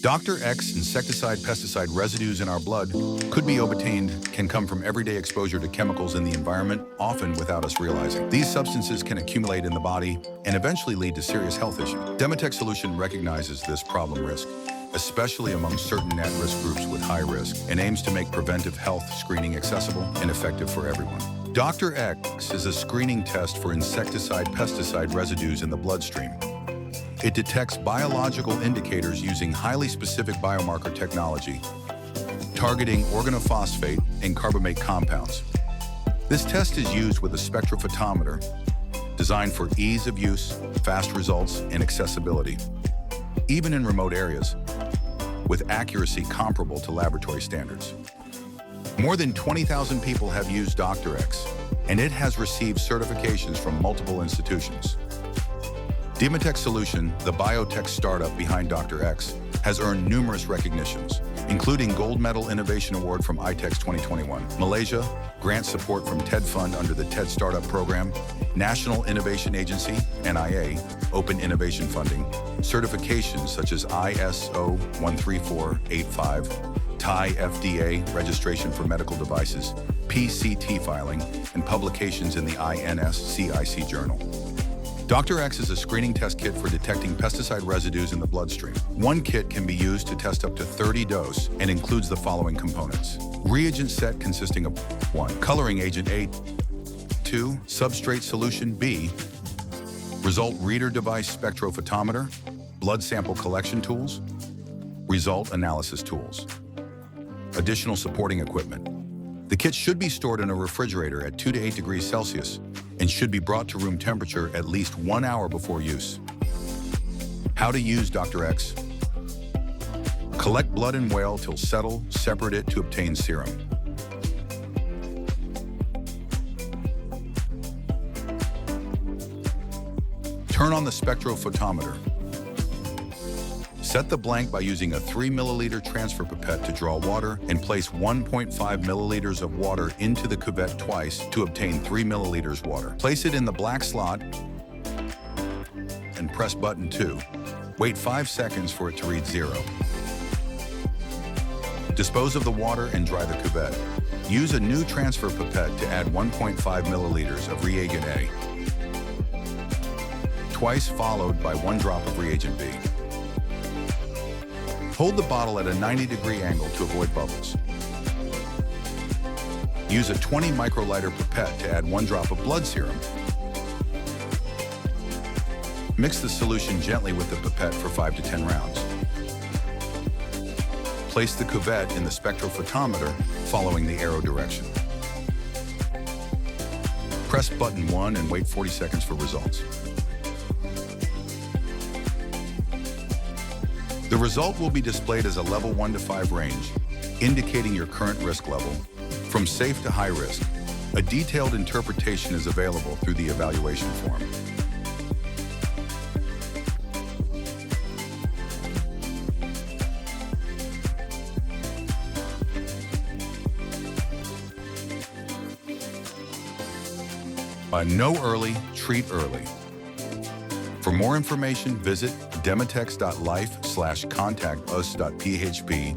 DR.EX insecticide pesticide residues in our blood could be obtained, can come from everyday exposure to chemicals in the environment, often without us realizing. These substances can accumulate in the body and eventually lead to serious health issues. Demetex solution recognizes this problem risk, especially among certain at-risk groups with high risk, and aims to make preventive health screening accessible and effective for everyone. DR.EX is a screening test for insecticide-pesticide residues in the bloodstream. It detects biological indicators using highly specific biomarker technology, targeting organophosphate and carbamate compounds. This test is used with a spectrophotometer designed for ease of use, fast results, and accessibility, even in remote areas, with accuracy comparable to laboratory standards. More than 20,000 people have used DR.EX, and it has received certifications from multiple institutions. Demetex Solution, the biotech startup behind DR.EX, has earned numerous recognitions, including Gold Medal Innovation Award from ITEX 2021, Malaysia, grant support from TED Fund under the TED Startup Program, National Innovation Agency, NIA, Open Innovation Funding, certifications such as ISO 13485, Thai FDA registration for medical devices, PCT filing, and publications in the INSCIC journal. DR.EX is a screening test kit for detecting pesticide residues in the bloodstream. One kit can be used to test up to 30 dose and includes the following components. Reagent set consisting of 1. Coloring agent A, 2. Substrate solution B, result reader device spectrophotometer, blood sample collection tools, result analysis tools. Additional supporting equipment. The kit should be stored in a refrigerator at 2 to 8 degrees Celsius and should be brought to room temperature at least 1 hour before use. How to use DR.EX. Collect blood and whale till settle, separate it to obtain serum. Turn on the spectrophotometer. Set the blank by using a 3 milliliter transfer pipette to draw water and place 1.5 milliliters of water into the cuvette twice to obtain 3 milliliters water. Place it in the black slot and press button 2. Wait 5 seconds for it to read 0. Dispose of the water and dry the cuvette. Use a new transfer pipette to add 1.5 milliliters of reagent A, twice followed by 1 drop of reagent B. Hold the bottle at a 90-degree angle to avoid bubbles. Use a 20 microliter pipette to add 1 drop of blood serum. Mix the solution gently with the pipette for 5 to 10 rounds. Place the cuvette in the spectrophotometer following the arrow direction. Press button 1 and wait 40 seconds for results. The result will be displayed as a level 1 to 5 range, indicating your current risk level, from safe to high risk. A detailed interpretation is available through the evaluation form. Know early, treat early. For more information, visit demetex.life/contactus.php